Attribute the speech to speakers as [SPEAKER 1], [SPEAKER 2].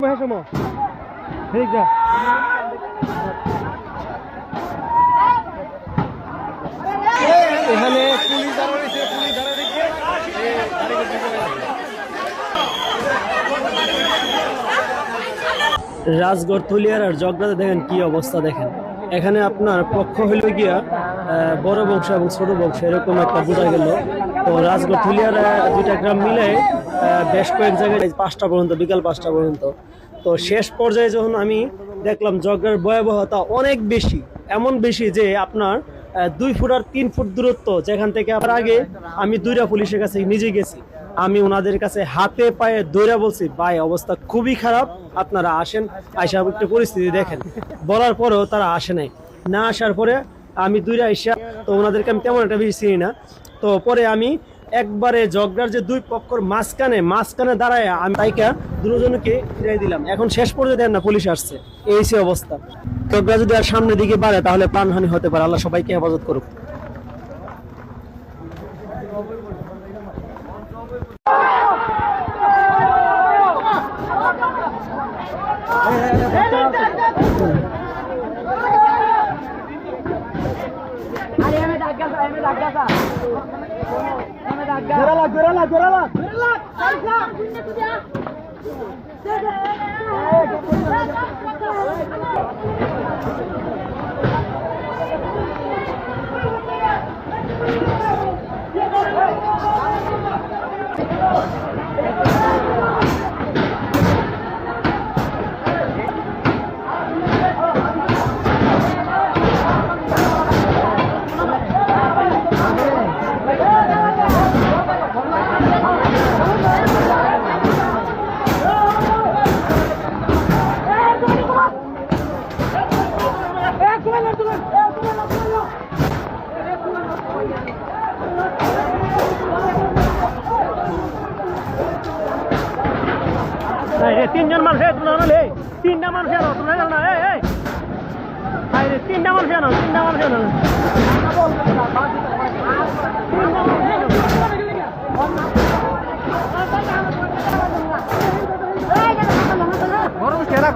[SPEAKER 1] সময় ঠিক যা এখানে পুলিশ দাঁড়া রয়েছে, পুলিশ দাঁড়া রেখে রাজগড় থলিয়ার আর জগড়াতে দেখেন কি অবস্থা। দেখেন এখানে আপনার পক্ষ হইল গিয়া বড় বংশ এবং ছোট বংশ এরকম একটা বোঝা গেল। তো রাজগড় থলিয়ার দুইটা গ্রাম মিলে বেশ কয়েক জায়গায় 5টা পর্যন্ত, বিকাল 5টা পর্যন্ত। তো শেষ পর্যায়ে যখন আমি দেখলাম জগড়ার ভয়াবহতা অনেক বেশি, এমন বেশি যে আপনার 2 ফুট আর 3 ফুট দূরত্ব, যেখান থেকে আবার আগে আমি 2টা পুলিশের কাছে নিজে গেছি। আমি ওনাদের কাছে হাতে পায়ে দৌড়া বলছি, ভাই অবস্থা খুবই খারাপ, আপনারা আসেন, আইসা একটু পরিস্থিতি দেখেন। বলার পরেও তারা আসে নাই। না আসার পরে আমি 2টা আইসা, তো ওনাদেরকে আমি তেমন একটা বেশি চিনি না। তো পরে আমি একবারে জগড়ার যে 2 পক্ষর মাঝখানে দাঁড়ায় আমি তাইকা দুজনকে ফিরাই দিলাম। এখন শেষ পর্যন্ত দেন না পুলিশ আসছে, এই সে অবস্থা। জগড়া যদি আর সামনের দিকে বাড়ে তাহলে প্রাণহানি হতে পারে। আল্লাহ সবাইকে হেফাজত করুক। তিনজন মানুষ, তিনটা মানুষ আনো, তোমরা জানো না? তিনটা মানুষ আনো, তিনটা মানুষ আনো, বড় খেলা